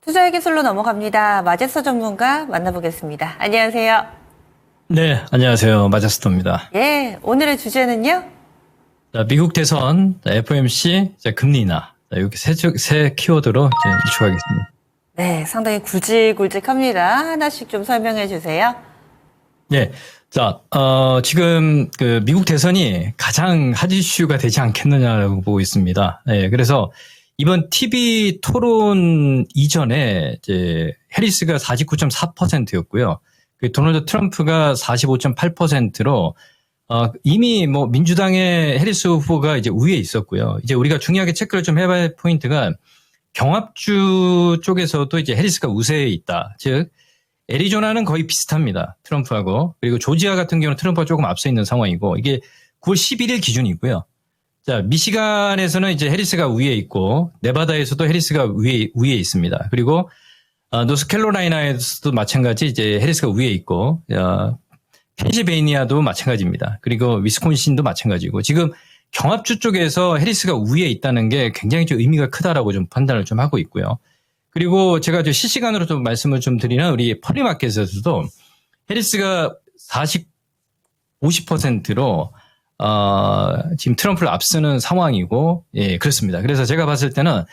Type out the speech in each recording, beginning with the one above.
투자의 기술로 넘어갑니다. 마제스터 전문가 만나보겠습니다. 안녕하세요. 네, 안녕하세요. 마제스터입니다. 예, 오늘의 주제는요? 자, 미국 대선, FOMC, 금리 인하. 이렇게 세 키워드로 이제 일축하겠습니다. 네, 상당히 굵직굵직합니다. 하나씩 좀 설명해 주세요. 네. 자, 지금 미국 대선이 가장 핫 이슈가 되지 않겠느냐라고 보고 있습니다. 네, 그래서 이번 TV 토론 이전에 이제 해리스가 49.4%였고요. 도널드 트럼프가 45.8%로 이미 뭐 민주당의 해리스 후보가 이제 우위에 있었고요. 이제 우리가 중요하게 체크를 좀 해봐야 할 포인트가 경합주 쪽에서도 이제 해리스가 우세에 있다. 즉 애리조나는 거의 비슷합니다. 트럼프하고. 그리고 조지아 같은 경우는 트럼프가 조금 앞서 있는 상황이고 이게 9월 11일 기준이고요. 자, 미시간에서는 이제 해리스가 우위에 있고 네바다에서도 해리스가 우위에 있습니다. 그리고 노스캐롤라이나에서도 마찬가지 이제 해리스가 위에 있고 펜실베이니아도 마찬가지입니다. 그리고 위스콘신도 마찬가지고 지금 경합주 쪽에서 해리스가 위에 있다는 게 굉장히 좀 의미가 크다라고 좀 판단을 좀 하고 있고요. 그리고 제가 좀 실시간으로 좀 말씀을 좀 드리는 우리 펄리마켓에서도 해리스가 50%로 지금 트럼프를 앞서는 상황이고 예, 그렇습니다. 그래서 제가 봤을 때는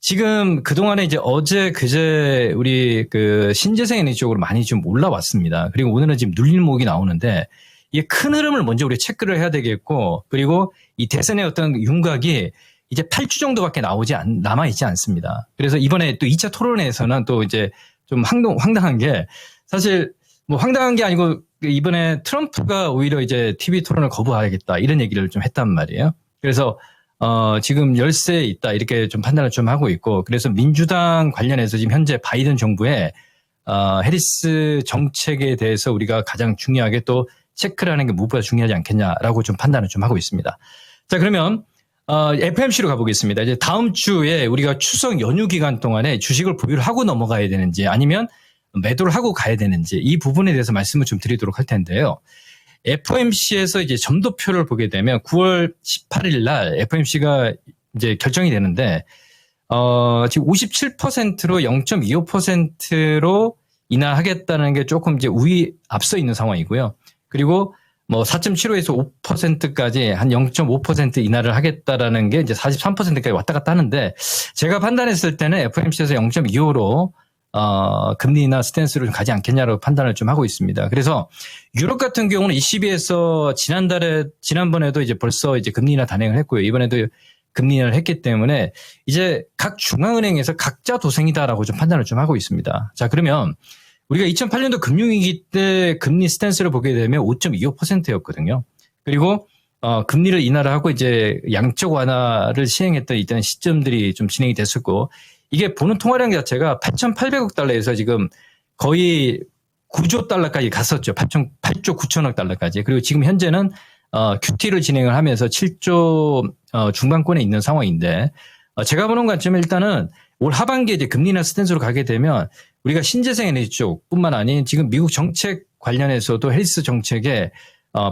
지금 그동안에 이제 어제 그제 우리 신재생 에너지 쪽으로 많이 좀 올라왔습니다. 그리고 오늘은 지금 눌림목이 나오는데 이게 큰 흐름을 먼저 우리 체크를 해야 되겠고 그리고 이 대선의 어떤 윤곽이 이제 8주 정도밖에 남아있지 않습니다. 그래서 이번에 또 2차 토론회에서는 또 이제 좀 황당한 게 사실 뭐 황당한 게 아니고 이번에 트럼프가 오히려 이제 TV 토론을 거부하겠다 이런 얘기를 좀 했단 말이에요. 그래서 지금 열세에 있다 이렇게 좀 판단을 좀 하고 있고 그래서 민주당 관련해서 지금 현재 바이든 정부의 해리스 정책에 대해서 우리가 가장 중요하게 또 체크를 하는 게 무엇보다 중요하지 않겠냐라고 좀 판단을 좀 하고 있습니다. 자, 그러면 FMC로 가보겠습니다. 이제 다음 주에 우리가 추석 연휴 기간 동안에 주식을 보유를 하고 넘어가야 되는지 아니면 매도를 하고 가야 되는지 이 부분에 대해서 말씀을 좀 드리도록 할 텐데요. FOMC에서 이제 점도표를 보게 되면 9월 18일 날 FOMC가 이제 결정이 되는데, 지금 57%로 0.25%로 인하하겠다는 게 조금 이제 앞서 있는 상황이고요. 그리고 뭐 4.75에서 5%까지 한 0.5% 인하를 하겠다라는 게 이제 43%까지 왔다 갔다 하는데, 제가 판단했을 때는 FOMC에서 0.25로 금리 인하 스탠스를 좀 가지 않겠냐라고 판단을 좀 하고 있습니다. 그래서 유럽 같은 경우는 ECB에서 지난번에도 이제 벌써 이제 금리 인하 단행을 했고요. 이번에도 금리 인하를 했기 때문에 이제 각 중앙은행에서 각자 도생이다라고 좀 판단을 좀 하고 있습니다. 자, 그러면 우리가 2008년도 금융위기 때 금리 스탠스를 보게 되면 5.25%였거든요. 그리고 금리를 인하를 하고 이제 양적 완화를 시행했던 이런 시점들이 좀 진행이 됐었고 이게 보는 통화량 자체가 8,800억 달러에서 지금 거의 9조 달러까지 갔었죠. 8조 9천억 달러까지. 그리고 지금 현재는 QT를 진행을 하면서 7조 중반권에 있는 상황인데 제가 보는 관점은 일단은 올 하반기에 이제 금리 인하 스탠스로 가게 되면 우리가 신재생 에너지 쪽뿐만 아닌 지금 미국 정책 관련해서도 헬스 정책에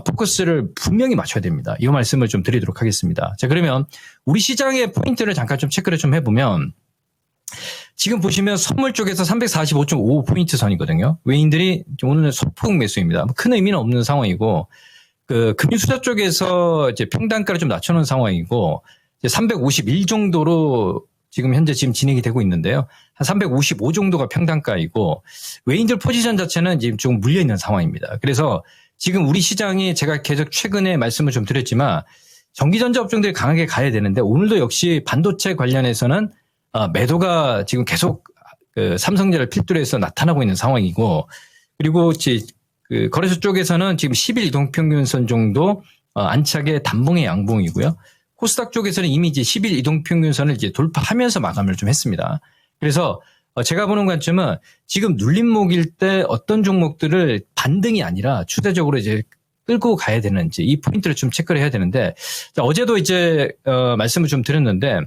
포커스를 분명히 맞춰야 됩니다. 이 말씀을 좀 드리도록 하겠습니다. 자, 그러면 우리 시장의 포인트를 잠깐 좀 체크를 좀 해보면 지금 보시면 선물 쪽에서 345.5포인트 선이거든요. 외인들이 오늘은 소폭 매수입니다. 큰 의미는 없는 상황이고, 금융투자 쪽에서 이제 평단가를 좀 낮춰놓은 상황이고, 351 정도로 지금 현재 진행이 되고 있는데요. 한 355 정도가 평단가이고, 외인들 포지션 자체는 지금 좀 물려있는 상황입니다. 그래서 지금 우리 시장이 제가 계속 최근에 말씀을 좀 드렸지만, 전기전자 업종들이 강하게 가야 되는데, 오늘도 역시 반도체 관련해서는 매도가 지금 계속 삼성전자를 필두로 해서 나타나고 있는 상황이고 그리고 거래소 쪽에서는 지금 10일 이동평균선 정도 안착의 단봉의 양봉이고요. 코스닥 쪽에서는 이미 이제 10일 이동평균선을 이제 돌파하면서 마감을 좀 했습니다. 그래서 제가 보는 관점은 지금 눌림목일 때 어떤 종목들을 반등이 아니라 추세적으로 이제 끌고 가야 되는지 이 포인트를 좀 체크를 해야 되는데 어제도 이제 말씀을 좀 드렸는데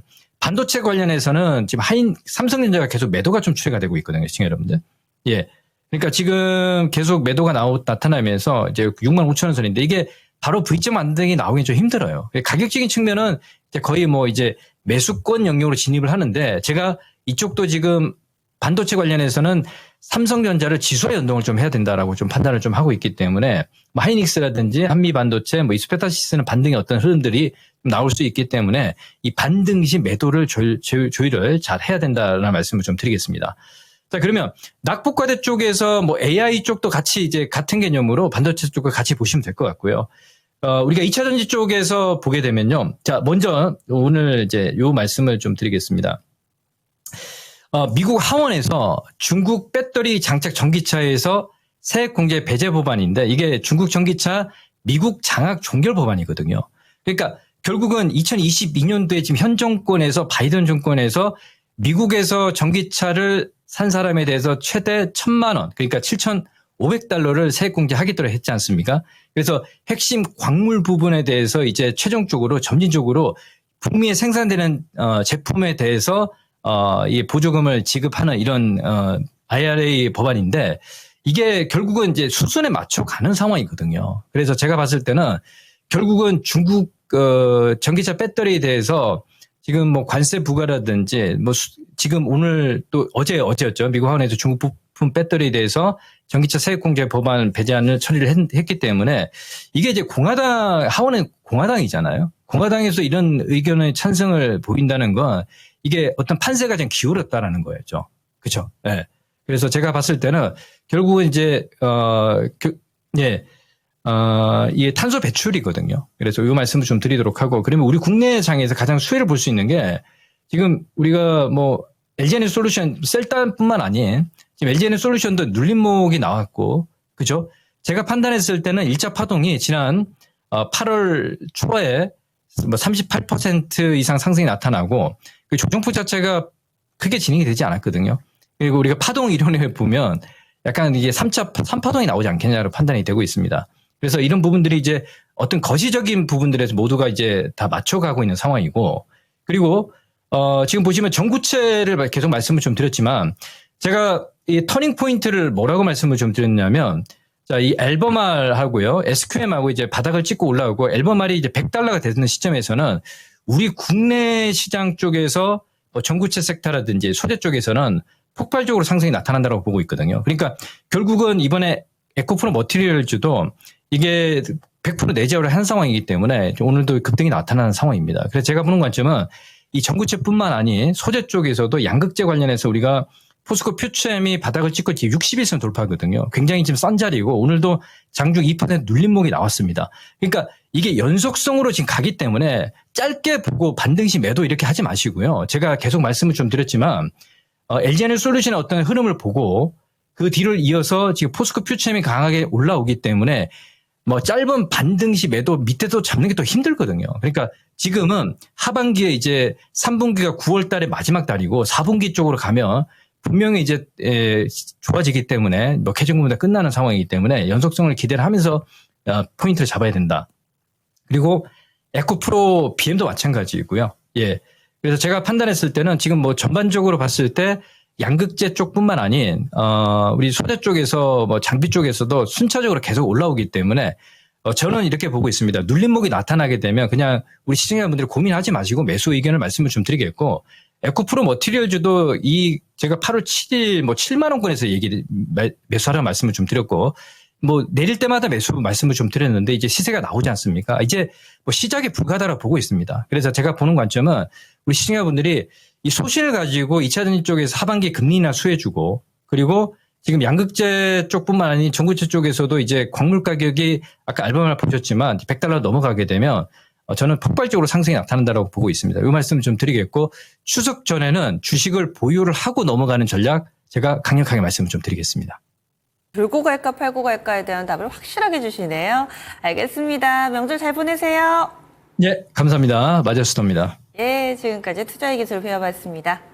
반도체 관련해서는 지금 삼성전자가 계속 매도가 좀 추세가 되고 있거든요, 시청자 여러분들. 예. 그러니까 지금 계속 매도가 나타나면서 이제 65,000원 선인데 이게 바로 V점 안등이 나오긴 좀 힘들어요. 가격적인 측면은 이제 거의 뭐 이제 매수권 영역으로 진입을 하는데 제가 이쪽도 지금 반도체 관련해서는 삼성전자를 지수와 연동을 좀 해야 된다라고 좀 판단을 좀 하고 있기 때문에 뭐 하이닉스라든지 한미반도체, 뭐 이스페타시스는 반등의 어떤 흐름들이 나올 수 있기 때문에 이 반등시 매도를 조율을 잘 해야 된다라는 말씀을 좀 드리겠습니다. 자, 그러면 낙폭과대 쪽에서 뭐 AI 쪽도 같이 이제 같은 개념으로 반도체 쪽을 같이 보시면 될 것 같고요. 우리가 2차 전지 쪽에서 보게 되면요. 자, 먼저 오늘 이제 요 말씀을 좀 드리겠습니다. 미국 하원에서 중국 배터리 장착 전기차에서 세액 공제 배제 법안인데 이게 중국 전기차 미국 장악 종결 법안이거든요. 그러니까 결국은 2022년도에 지금 현 정권에서 바이든 정권에서 미국에서 전기차를 산 사람에 대해서 최대 1,000만 원, 그러니까 7,500달러를 세액 공제하겠다고 했지 않습니까? 그래서 핵심 광물 부분에 대해서 이제 최종적으로 점진적으로 북미에 생산되는 제품에 대해서 이 보조금을 지급하는 이런 IRA 법안인데 이게 결국은 이제 수순에 맞춰 가는 상황이거든요. 그래서 제가 봤을 때는 결국은 중국 전기차 배터리에 대해서 지금 뭐 관세 부과라든지 뭐 지금 오늘 또 어제였죠. 미국 하원에서 중국 부품 배터리에 대해서 전기차 세액 공제 법안 배제안을 처리를 했기 때문에 이게 이제 하원은 공화당이잖아요. 공화당에서 이런 의견의 찬성을 보인다는 건 이게 어떤 판세가 좀 기울었다라는 거였죠. 그렇죠? 예. 그래서 제가 봤을 때는 결국은 이제 이게 탄소 배출이거든요. 그래서 이 말씀을 좀 드리도록 하고, 그러면 우리 국내 장에서 가장 수혜를 볼 수 있는 게 지금 우리가 뭐 LG에너지 솔루션 셀단뿐만 아닌 지금 LG에너지 솔루션도 눌림목이 나왔고, 그죠? 제가 판단했을 때는 1차 파동이 지난 8월 초에 뭐 38% 이상 상승이 나타나고 그 조정폭 자체가 크게 진행이 되지 않았거든요. 그리고 우리가 파동 이론을 보면 약간 이게 3파동이 나오지 않겠냐로 판단이 되고 있습니다. 그래서 이런 부분들이 이제 어떤 거시적인 부분들에서 모두가 이제 다 맞춰가고 있는 상황이고, 그리고 지금 보시면 전구체를 계속 말씀을 좀 드렸지만 제가 이 터닝 포인트를 뭐라고 말씀을 좀 드렸냐면, 자, 이 앨범알하고요, SQM하고 이제 바닥을 찍고 올라오고 앨범알이 이제 $100가 되는 시점에서는 우리 국내 시장 쪽에서 전구체 섹터라든지 소재 쪽에서는 폭발적으로 상승이 나타난다고 보고 있거든요. 그러니까 결국은 이번에 에코프로 머티리얼즈도 이게 100% 내재화를 한 상황이기 때문에 오늘도 급등이 나타나는 상황입니다. 그래서 제가 보는 관점은 이 전구체뿐만 아닌 소재 쪽에서도 양극재 관련해서 우리가 포스코 퓨처엠이 바닥을 찍고 지금 60일선 돌파하거든요. 굉장히 지금 싼 자리고 오늘도 장중 2% 눌림목이 나왔습니다. 그러니까 이게 연속성으로 지금 가기 때문에 짧게 보고 반등시 매도 이렇게 하지 마시고요. 제가 계속 말씀을 좀 드렸지만 LG에너지 솔루션의 어떤 흐름을 보고 그 뒤를 이어서 지금 포스코 퓨처엠이 강하게 올라오기 때문에 뭐 짧은 반등시 매도 밑에도 잡는 게 더 힘들거든요. 그러니까 지금은 하반기에 이제 3분기가 9월 달의 마지막 달이고 4분기 쪽으로 가면 분명히 이제 좋아지기 때문에 뭐 개정부보다 끝나는 상황이기 때문에 연속성을 기대를 하면서 포인트를 잡아야 된다. 그리고 에코프로 BM도 마찬가지이고요. 예. 그래서 제가 판단했을 때는 지금 뭐 전반적으로 봤을 때 양극재 쪽뿐만 아닌 우리 소재 쪽에서 뭐 장비 쪽에서도 순차적으로 계속 올라오기 때문에 저는 이렇게 보고 있습니다. 눌림목이 나타나게 되면 그냥 우리 시청자분들이 고민하지 마시고 매수 의견을 말씀을 좀 드리겠고, 에코프로 머티리얼즈도 제가 8월 7일 뭐 7만 원권에서 매수하라는 말씀을 좀 드렸고, 뭐 내릴 때마다 매수 말씀을 좀 드렸는데 이제 시세가 나오지 않습니까? 이제 뭐 시작에 불과하다고 보고 있습니다. 그래서 제가 보는 관점은 우리 시청자분들이 이 소신을 가지고 2차 전지 쪽에서 하반기 금리나 수혜주고, 그리고 지금 양극재 쪽뿐만 아닌 전구체 쪽에서도 이제 광물 가격이 아까 알범을 보셨지만 $100 넘어가게 되면 저는 폭발적으로 상승이 나타난다고 보고 있습니다. 이 말씀을 좀 드리겠고, 추석 전에는 주식을 보유를 하고 넘어가는 전략 제가 강력하게 말씀을 좀 드리겠습니다. 들고 갈까 팔고 갈까에 대한 답을 확실하게 주시네요. 알겠습니다. 명절 잘 보내세요. 예, 감사합니다. 마저스터입니다. 예, 지금까지 투자의 기술 배워봤습니다.